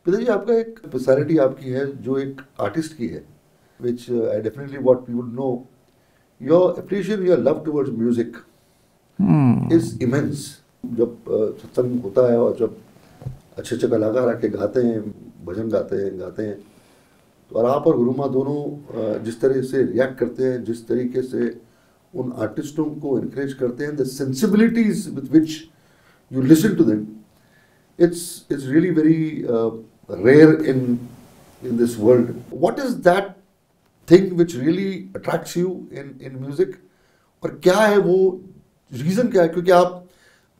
पिता जी, आपका एक पर्सनालिटी आपकी है जो एक आर्टिस्ट की है, which I definitely what people know, your appreciation, your love towards music is immense. जब सत्संग होता है और जब अच्छे अच्छे कलाकार आके गाते हैं, भजन गाते हैं, तो और आप और गुरु माँ दोनों जिस तरह से रिएक्ट करते हैं, जिस तरीके से उन आर्टिस्टों को इनक्रेज करते हैं, the sensibilities with which you listen to them, it's really very rare in this world. What is that thing which really attracts you in music? और क्या है वो रीजन, क्या है? क्योंकि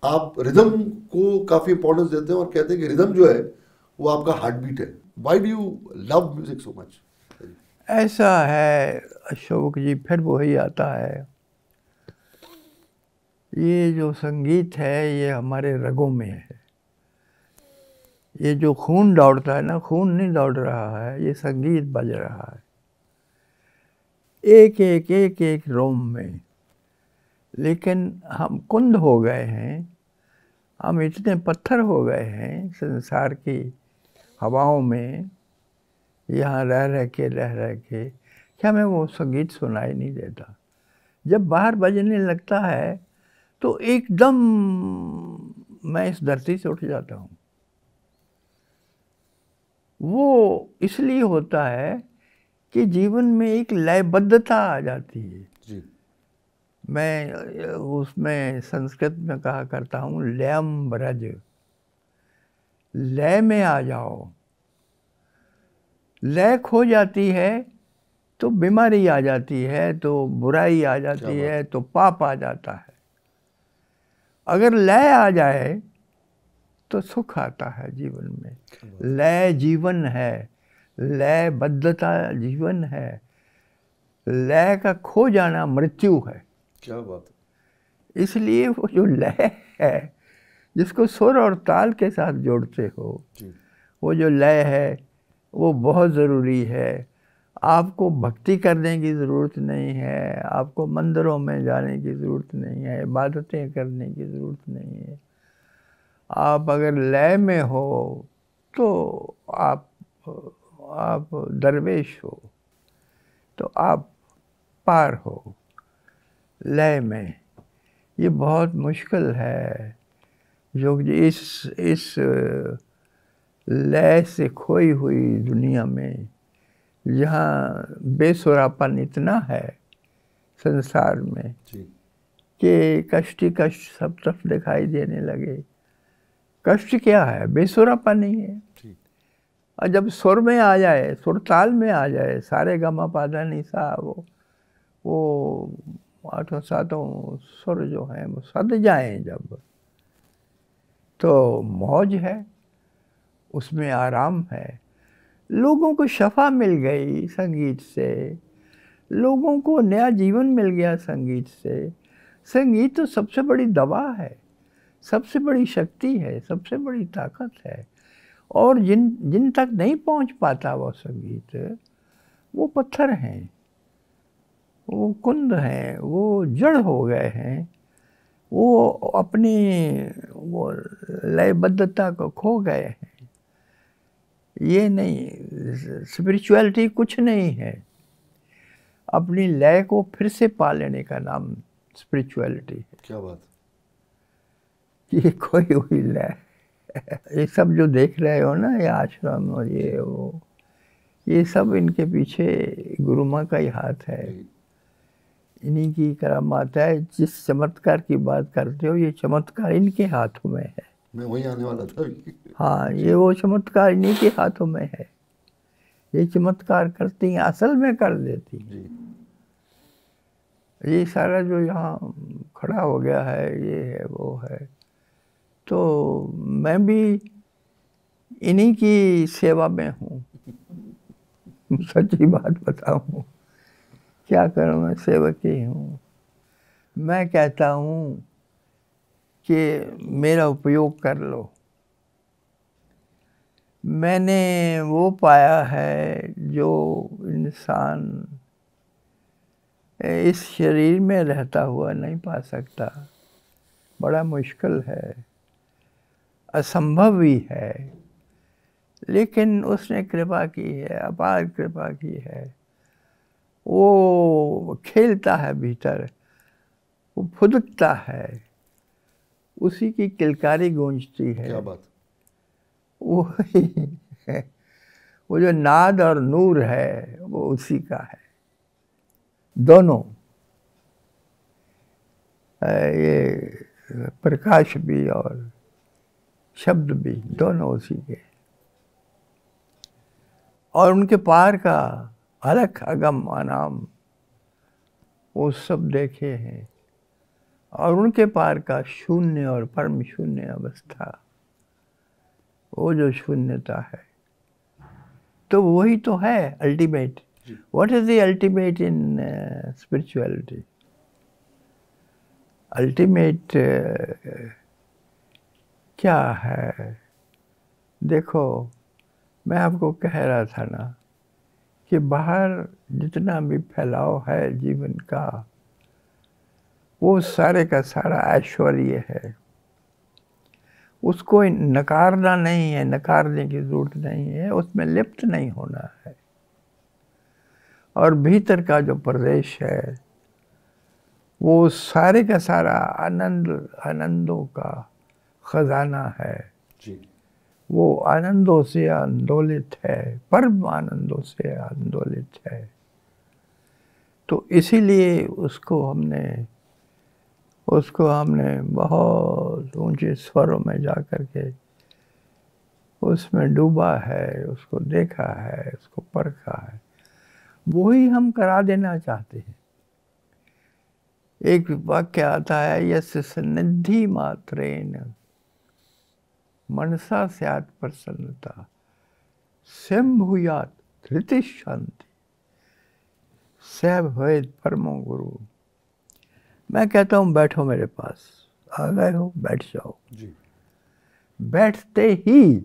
आप रिदम को काफी इंपॉर्टेंस देते हैं और कहते हैं कि रिदम जो है वो आपका हार्ट बीट है। Why do you love music so much? ऐसा है अशोक जी, फिर वही आता है, ये जो संगीत है ये हमारे रगों में है। ये जो खून दौड़ता है ना, खून नहीं दौड़ रहा है, ये संगीत बज रहा है एक एक एक एक रोम में। लेकिन हम कुंद हो गए हैं, हम इतने पत्थर हो गए हैं संसार की हवाओं में, यहाँ रह के कि हमें वो संगीत सुनाई नहीं देता। जब बाहर बजने लगता है तो एकदम मैं इस धरती से उठ जाता हूँ। वो इसलिए होता है कि जीवन में एक लयबद्धता आ जाती है जी। मैं उसमें संस्कृत में कहा करता हूँ, लयम ब्रज, लय में आ जाओ। लय खो जाती है तो बीमारी आ जाती है, तो बुराई आ जाती है, तो पाप आ जाता है। अगर लय आ जाए तो सुख आता है जीवन में। लय जीवन है, लयबद्धता जीवन है, लय का खो जाना मृत्यु है। क्या बात। इसलिए वो जो लय है जिसको सुर और ताल के साथ जोड़ते हो जी। वो जो लय है वो बहुत ज़रूरी है। आपको भक्ति करने की ज़रूरत नहीं है, आपको मंदिरों में जाने की ज़रूरत नहीं है, इबादतें करने की ज़रूरत नहीं है। आप अगर लय में हो तो आप दरवेश हो, तो आप पार हो लय में। ये बहुत मुश्किल है जो इस लय से खोई हुई दुनिया में, जहाँ बेसुरापन इतना है संसार में कि कष्ट ही कष्ट सब तरफ दिखाई देने लगे। कष्ट क्या है? बेसुरापन ही है। और जब सुर में आ जाए, सुर ताल में आ जाए, सारे गमा पादा निसा, वो आठों सातों सुर जो हैं वो सद जाएं जब, तो मौज है, उसमें आराम है। लोगों को शफा मिल गई संगीत से, लोगों को नया जीवन मिल गया संगीत से। संगीत तो सबसे बड़ी दवा है, सबसे बड़ी शक्ति है, सबसे बड़ी ताकत है। और जिन तक नहीं पहुंच पाता वो संगीत, वो पत्थर हैं, वो कुंद हैं, वो जड़ हो गए हैं, वो अपनी वो लयबद्धता को खो गए हैं। ये नहीं, स्पिरिचुअलिटी कुछ नहीं है। अपनी लय को फिर से पा लेने का नाम स्पिरिचुअलिटी है। क्या बात। ये खोई हुई लय। ये सब जो देख रहे हो ना, ये आश्रम और ये वो, ये सब इनके पीछे गुरु माँ का ही हाथ है, इन्हीं की करामात है। जिस चमत्कार की बात करते हो, ये चमत्कार इनके हाथों में है। मैं वही आने वाला था। हाँ, ये वो चमत्कार इन्हीं के हाथों में है। ये चमत्कार करती हैं, असल में कर देती हैं। ये सारा जो यहाँ खड़ा हो गया है, ये है वो है, तो मैं भी इन्हीं की सेवा में हूँ। सच्ची बात बताऊँ, क्या करूँ, मैं सेवक ही हूँ। मैं कहता हूँ कि मेरा उपयोग कर लो। मैंने वो पाया है जो इंसान इस शरीर में रहता हुआ नहीं पा सकता। बड़ा मुश्किल है, असंभव भी है, लेकिन उसने कृपा की है, अपार कृपा की है। वो खेलता है भीतर, वो फुदकता है, उसी की किलकारी गूंजती है। क्या बात। वो वो जो नाद और नूर है वो उसी का है। दोनों, ये प्रकाश भी और शब्द भी, दोनों उसी के। और उनके पार का अलख अगम अनाम वो सब देखे हैं। और उनके पार का शून्य और परम शून्य अवस्था, वो जो शून्यता है, तो वही तो है ultimate. What is the ultimate in spirituality? Ultimate क्या है? देखो, मैं आपको कह रहा था ना कि बाहर जितना भी फैलाव है जीवन का, वो सारे का सारा ऐश्वर्य है। उसको नकारना नहीं है, नकारने की जरूरत नहीं है, उसमें लिप्त नहीं होना है। और भीतर का जो प्रदेश है वो सारे का सारा आनंद, आनंदों का खजाना है जी। वो आनंदों से आंदोलित है, परम आनंदों से आंदोलित है। तो इसीलिए उसको हमने बहुत ऊंचे स्वरों में जा कर के उसमें डूबा है, उसको देखा है, उसको परखा है। वही हम करा देना चाहते हैं। एक वाक्य आता है, यस्य सन्निधि मात्रेण मनसा स्यात् प्रसन्नता स्वयंभूयात् धृति शांति स भवेत् परमो गुरु। मैं कहता हूँ बैठो मेरे पास, आ गए हो बैठ जाओ जी। बैठते ही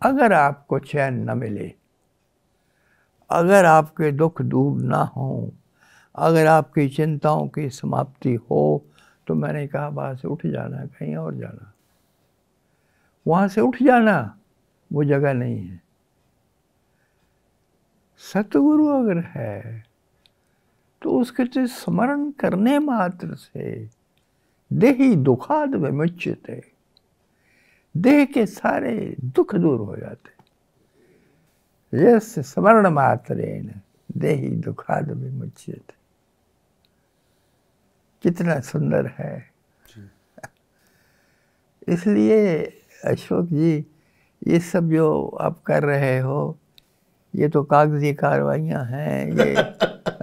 अगर आपको चैन न मिले, अगर आपके दुख दूर ना हो, अगर आपकी चिंताओं की समाप्ति हो, तो मैंने कहा वहाँ से उठ जाना, कहीं और जाना। वहाँ से उठ जाना, वो जगह नहीं है। सतगुरु अगर है तो उसके स्मरण करने मात्र से देहि दुखाद विमुच्यते, देह के सारे दुख दूर हो जाते। यस्य स्मरण मात्रेण देहि दुखाद विमुच्यते। कितना सुंदर है। इसलिए अशोक जी, ये सब जो आप कर रहे हो, ये तो कागजी कार्रवाइयाँ हैं।